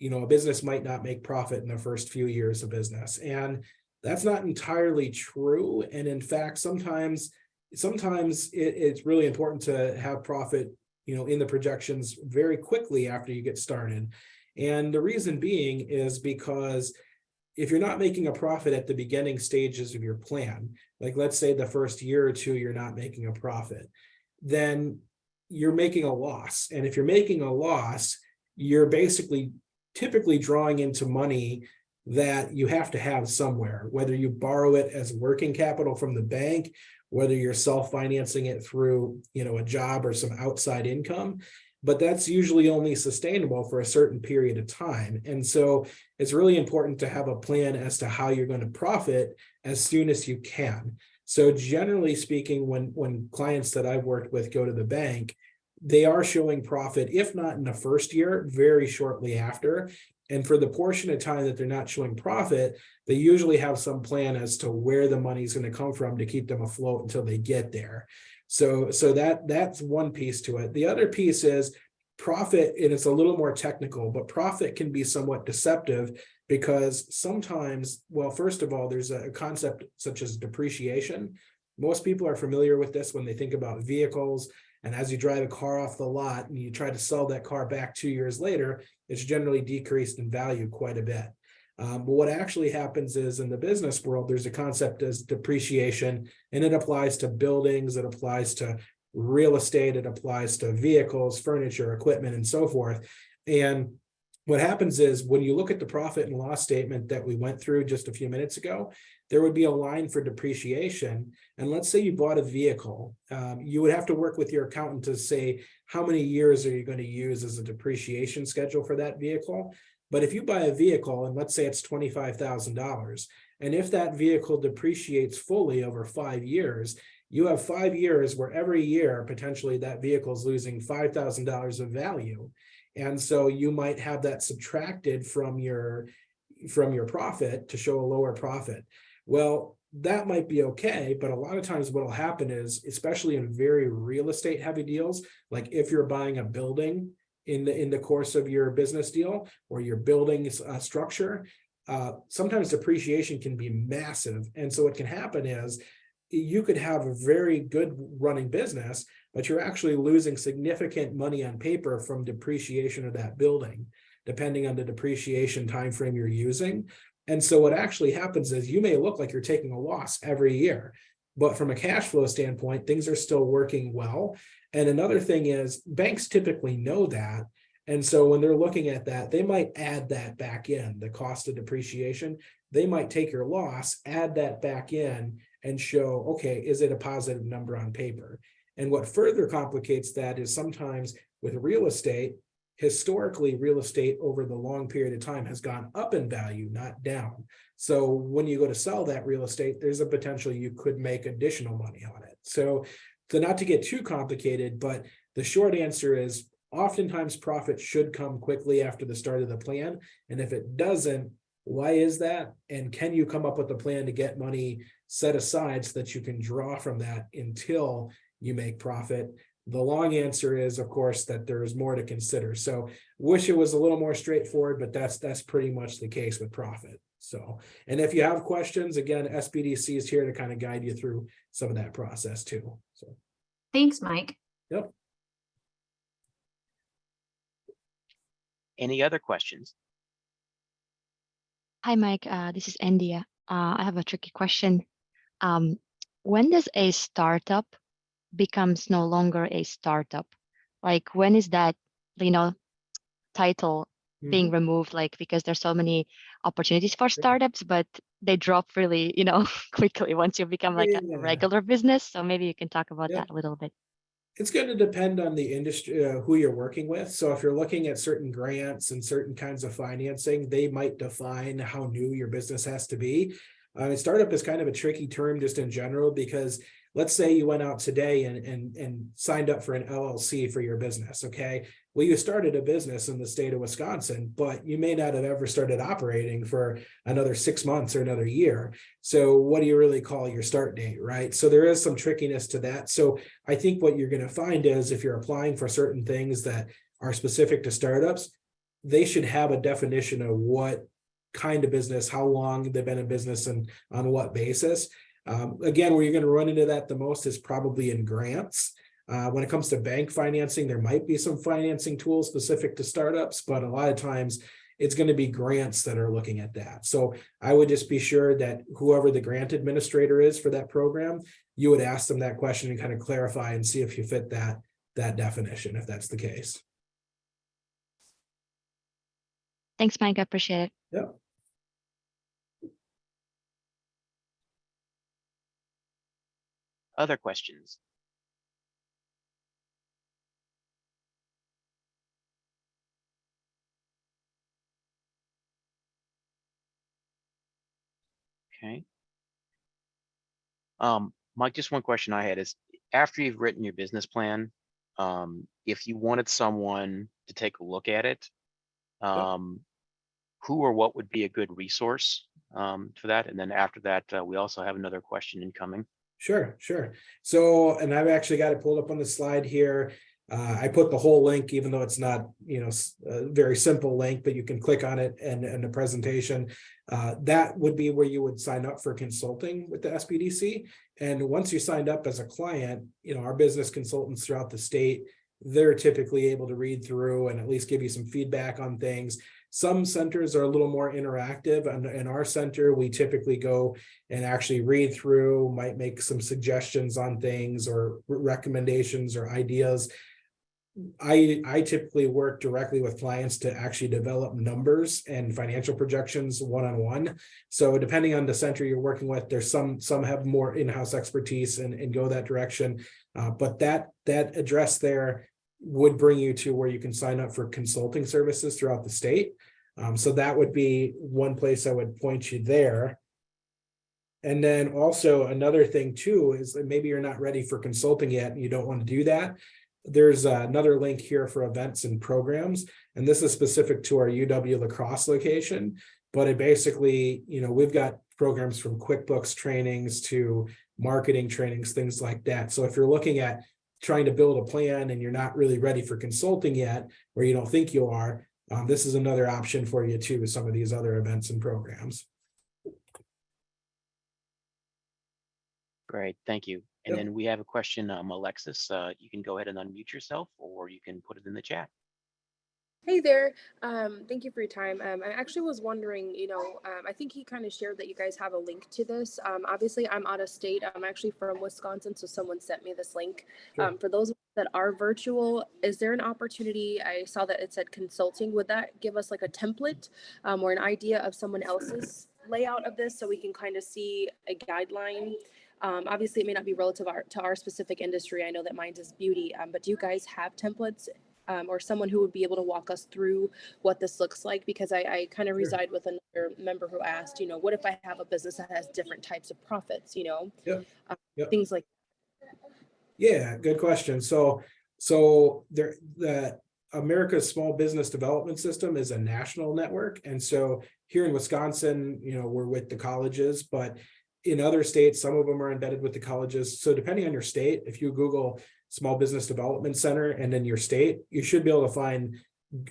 a business might not make profit in the first few years of business. And that's not entirely true. And in fact, sometimes it's really important to have profit, in the projections very quickly after you get started. And the reason being is because if you're not making a profit at the beginning stages of your plan, like let's say the first year or 2, you're not making a profit, then you're making a loss. And if you're making a loss, you're basically typically drawing into money that you have to have somewhere, whether you borrow it as working capital from the bank, whether you're self-financing it through, a job or some outside income, but that's usually only sustainable for a certain period of time. And so it's really important to have a plan as to how you're going to profit as soon as you can. So generally speaking, when clients that I've worked with go to the bank, they are showing profit, if not in the first year, very shortly after. And for the portion of time that they're not showing profit, they usually have some plan as to where the money is going to come from to keep them afloat until they get there. So that's one piece to it. The other piece is profit, and it's a little more technical, but profit can be somewhat deceptive because sometimes, well, first of all, there's a concept such as depreciation. Most people are familiar with this when they think about vehicles. And as you drive a car off the lot and you try to sell that car back 2 years later, it's generally decreased in value quite a bit. But what actually happens is in the business world, there's a concept as depreciation, and it applies to buildings, it applies to real estate, it applies to vehicles, furniture, equipment, and so forth. And what happens is when you look at the profit and loss statement that we went through just a few minutes ago, there would be a line for depreciation. And let's say you bought a vehicle, you would have to work with your accountant to say, how many years are you going to use as a depreciation schedule for that vehicle? But if you buy a vehicle and let's say it's $25,000, and if that vehicle depreciates fully over 5 years, you have 5 years where every year, potentially that vehicle is losing $5,000 of value. And so you might have that subtracted from your profit to show a lower profit. Well, that might be okay, but a lot of times what will happen is, especially in very real estate heavy deals, like if you're buying a building in the course of your business deal, or you're building a structure, sometimes depreciation can be massive. And so what can happen is you could have a very good running business, but you're actually losing significant money on paper from depreciation of that building, depending on the depreciation time frame you're using. And so what actually happens is you may look like you're taking a loss every year, but from a cash flow standpoint, things are still working well. And another thing is banks typically know that. And so when they're looking at that, they might add that back in, the cost of depreciation. They might take your loss, add that back in, and show, okay, is it a positive number on paper? And what further complicates that is sometimes with real estate, historically, real estate over the long period of time has gone up in value, not down. So when you go to sell that real estate, there's a potential you could make additional money on it. So not to get too complicated, but the short answer is oftentimes profit should come quickly after the start of the plan. And if it doesn't, why is that? And can you come up with a plan to get money set aside so that you can draw from that until you make profit? The long answer is, of course, that there is more to consider. So wish it was a little more straightforward, but that's pretty much the case with profit. So, and if you have questions, again, SBDC is here to kind of guide you through some of that process too. So Thanks, Mike. yep. Any other questions? Hi, Mike. This is India. I have a tricky question. When does a startup becomes no longer a startup? Like when is that, title being removed? Like because there's so many opportunities for startups, but they drop really, quickly once you become like a regular business. So maybe you can talk about that a little bit. It's going to depend on the industry, who you're working with. So if you're looking at certain grants and certain kinds of financing, they might define how new your business has to be. Startup is kind of a tricky term just in general, because let's say you went out today and signed up for an LLC for your business. Okay. Well, you started a business in the state of Wisconsin, but you may not have ever started operating for another 6 months or another year. So what do you really call your start date, right? So there is some trickiness to that. So I think what you're going to find is if you're applying for certain things that are specific to startups, they should have a definition of what kind of business, how long they've been in business, and on what basis. Again, where you're going to run into that the most is probably in grants. When it comes to bank financing, there might be some financing tools specific to startups, but a lot of times it's going to be grants that are looking at that. So I would just be sure that whoever the grant administrator is for that program, you would ask them that question and kind of clarify and see if you fit that definition, if that's the case. Thanks, Mike. I appreciate it. Yep. Other questions? Okay. Mike, just one question I had is, after you've written your business plan, if you wanted someone to take a look at it, Yep. who or what would be a good resource for that? And then after that, we also have another question incoming. Sure, sure. So, and I've actually got it pulled up on the slide here. I put the whole link, even though it's not, a very simple link, but you can click on it and the presentation. That would be where you would sign up for consulting with the SBDC. And once you signed up as a client, our business consultants throughout the state, they're typically able to read through and at least give you some feedback on things. Some centers are a little more interactive, and in our center, we typically go and actually read through, might make some suggestions on things or recommendations or ideas. I typically work directly with clients to actually develop numbers and financial projections one-on-one. So depending on the center you're working with, there's some have more in-house expertise and go that direction. But that address there would bring you to where you can sign up for consulting services throughout the state. So that would be one place I would point you there. And then also another thing too is that maybe you're not ready for consulting yet and you don't want to do that. There's another link here for events and programs, and this is specific to our UW-La Crosse location. But it basically, we've got programs from QuickBooks trainings to marketing trainings, things like that. So if you're looking at trying to build a plan and you're not really ready for consulting yet, or you don't think you are, this is another option for you too, with some of these other events and programs. Great, thank you. And Yep. then we have a question, Alexis, you can go ahead and unmute yourself, or you can put it in the chat. Hey there. Thank you for your time. I actually was wondering, I think he kind of shared that you guys have a link to this. Obviously, I'm out of state. I'm actually from Wisconsin, so someone sent me this link. Sure. For those that are virtual, is there an opportunity? I saw that it said consulting. Would that give us like a template or an idea of someone else's layout of this so we can kind of see a guideline? Obviously, it may not be relative to our specific industry. I know that mine is beauty, but do you guys have templates? Or someone who would be able to walk us through what this looks like, because I kind of Sure. reside with another member who asked, what if I have a business that has different types of profits, Yep. Yep. Things like. Yeah, good question. So there, the America's Small Business Development System is a national network. And so here in Wisconsin, we're with the colleges, but in other states, some of them are embedded with the colleges. So depending on your state, if you Google Small Business Development Center and then your state, you should be able to find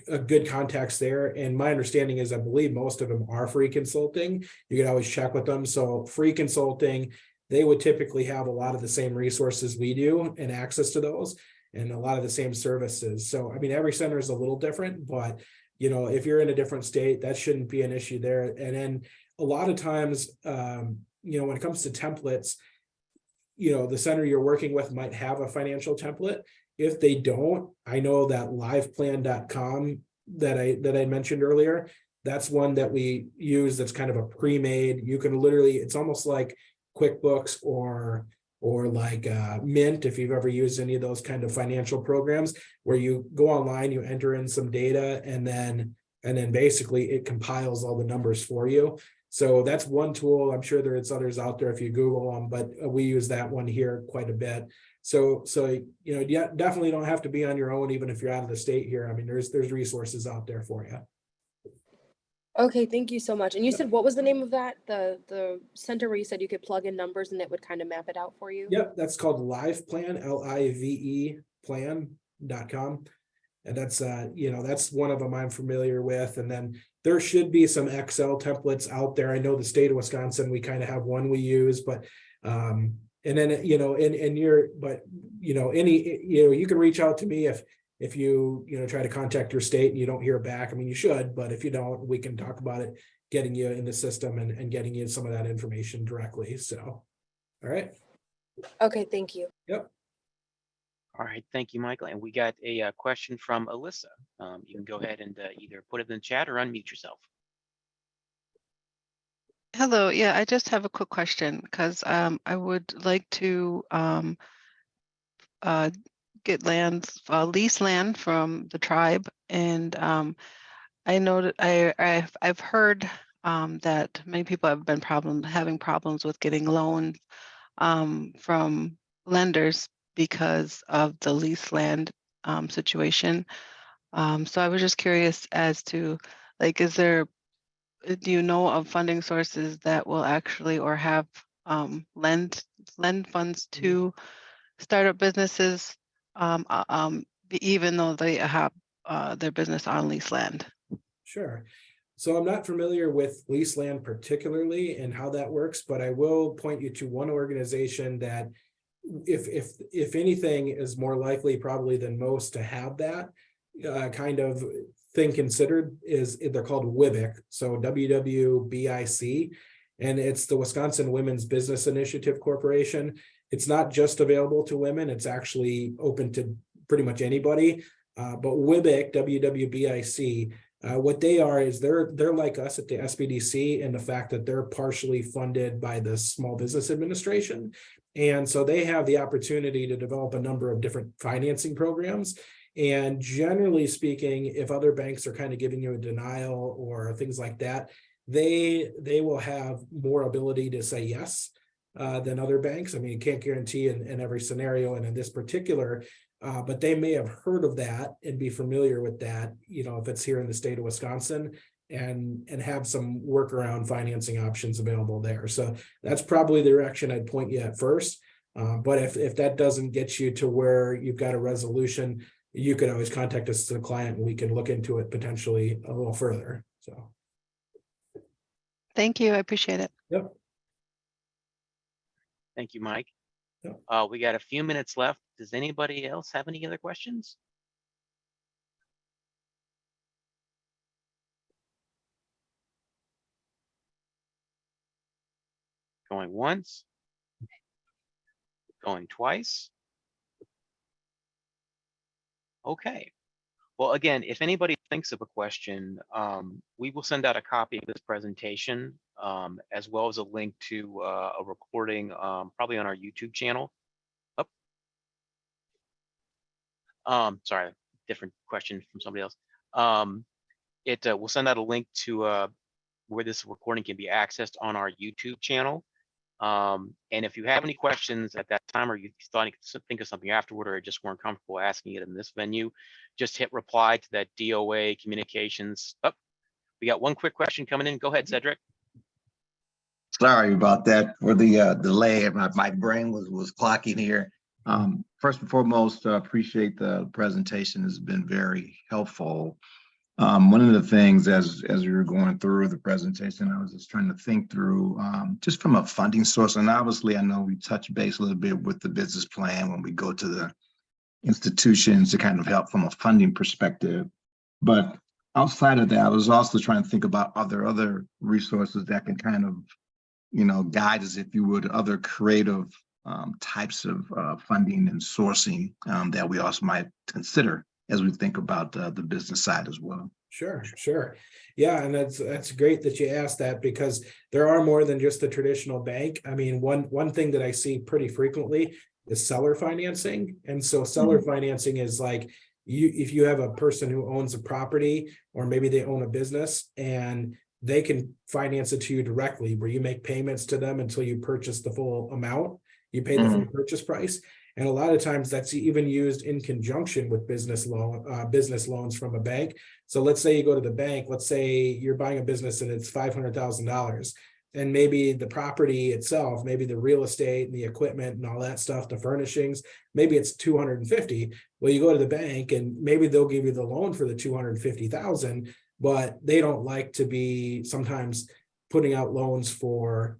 a good contacts there. And my understanding is, I believe most of them are free consulting. You can always check with them. So free consulting, they would typically have a lot of the same resources we do and access to those and a lot of the same services. So, I mean, every center is a little different, but if you're in a different state, that shouldn't be an issue there. And then a lot of times, when it comes to templates, the center you're working with might have a financial template. If they don't, I know that liveplan.com that I mentioned earlier, that's one that we use that's kind of a pre-made. You can literally, it's almost like QuickBooks or like Mint, if you've ever used any of those kind of financial programs, where you go online, you enter in some data, and then basically it compiles all the numbers for you. So that's one tool. I'm sure there's others out there if you Google them, but we use that one here quite a bit. So you definitely don't have to be on your own, even if you're out of the state here. I mean, there's resources out there for you. Okay, thank you so much. And you said, what was the name of that? The center where you said you could plug in numbers and it would kind of map it out for you? Yep, that's called LivePlan, LIVE plan.com. And that's that's one of them I'm familiar with. And then there should be some Excel templates out there. I know the state of Wisconsin, we kind of have one we use, but and then you can reach out to me if you try to contact your state and you don't hear back. I mean, you should, but if you don't, we can talk about it, getting you in the system and getting you some of that information directly. So, all right. Okay, thank you. Yep. All right, thank you, Michael. And we got a question from Alyssa. You can go ahead and either put it in the chat or unmute yourself. Hello. Yeah, I just have a quick question because I would like to get lease land from the tribe, and I know that I've heard that many people have been having problems with getting loans from lenders because of the lease land situation. So I was just curious as to, like, do you know of funding sources that will actually or have lend funds to startup businesses, even though they have their business on lease land? Sure. So I'm not familiar with lease land particularly and how that works, but I will point you to one organization that if anything is more likely probably than most to have that kind of thing considered is they're called WWBIC. So WWBIC, and it's the Wisconsin Women's Business Initiative Corporation. It's not just available to women, it's actually open to pretty much anybody. But WWBIC, WWBIC, what they are is they're like us at the SBDC in the fact that they're partially funded by the Small Business Administration. And so they have the opportunity to develop a number of different financing programs. And generally speaking, if other banks are kind of giving you a denial or things like that, they will have more ability to say yes than other banks. I mean, you can't guarantee in every scenario and in this particular, but they may have heard of that and be familiar with that, you know, if it's here in the state of Wisconsin, and have some workaround financing options available there. So that's probably the direction I'd point you at first. But if that doesn't get you to where you've got a resolution, you can always contact us as a client and we can look into it potentially a little further. So. Thank you. I appreciate it. Yep. Thank you, Mike. Yep. We got a few minutes left. Does anybody else have any other questions? Going once, going twice. Okay. Well, again, if anybody thinks of a question, we will send out a copy of this presentation, as well as a link to a recording, probably on our YouTube channel. Sorry, different question from somebody else. We'll send out a link to where this recording can be accessed on our YouTube channel. And if you have any questions at that time, or you think of something afterward, or just weren't comfortable asking it in this venue, just hit reply to that DOA communications. We got one quick question coming in. Go ahead, Cedric. Sorry about that for the delay. My brain was clocking here. First and foremost, appreciate the presentation. Has been very helpful. One of the things as we were going through the presentation, I was just trying to think through just from a funding source. And obviously, I know we touch base a little bit with the business plan when we go to the institutions to kind of help from a funding perspective. But outside of that, I was also trying to think about other resources that can kind of, you know, guide us, if you would, other creative types of funding and sourcing that we also might consider as we think about the business side as well. Sure. Yeah, and that's great that you asked that, because there are more than just the traditional bank. I mean, one thing that I see pretty frequently is seller financing. And so seller financing is like, if you have a person who owns a property, or maybe they own a business, and they can finance it to you directly, where you make payments to them until you purchase the full amount. You pay the full purchase price. And a lot of times that's even used in conjunction with business loans from a bank. So let's say you go to the bank, let's say you're buying a business and it's $500,000, and maybe the property itself, maybe the real estate and the equipment and all that stuff, the furnishings, maybe it's 250. Well, you go to the bank and maybe they'll give you the loan for the 250,000, but they don't like to be sometimes putting out loans for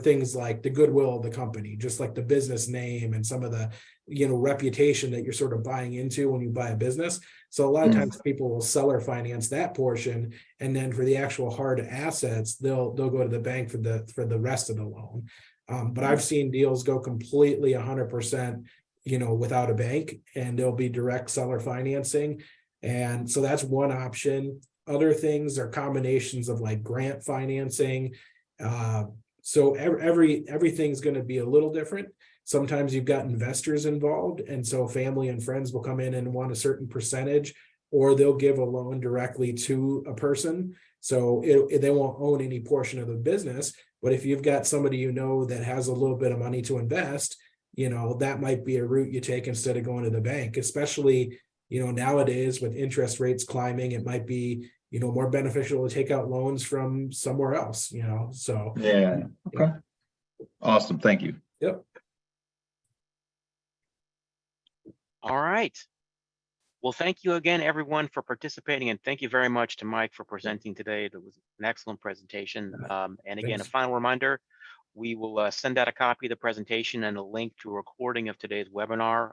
things like the goodwill of the company, just like the business name and some of the, you know, reputation that you're sort of buying into when you buy a business. So a lot of times people will seller finance that portion, and then for the actual hard assets, they'll go to the bank for the rest of the loan. But I've seen deals go completely 100%, you know, without a bank, and there'll be direct seller financing. And so that's one option. Other things are combinations of like grant financing. So everything's going to be a little different. Sometimes you've got investors involved, and so family and friends will come in and want a certain percentage, or they'll give a loan directly to a person. So they won't own any portion of the business. But if you've got somebody you know that has a little bit of money to invest, that might be a route you take instead of going to the bank, especially, nowadays with interest rates climbing. It might be, more beneficial to take out loans from somewhere else, so. Yeah, okay. Awesome, thank you. Yep. All right. Well, thank you again, everyone, for participating, and thank you very much to Mike for presenting today. That was an excellent presentation. And again, a Thanks. final reminder, we will send out a copy of the presentation and a link to a recording of today's webinar,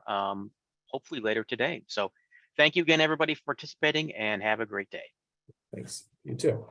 hopefully later today. So thank you again, everybody, for participating, and have a great day. Thanks. You too.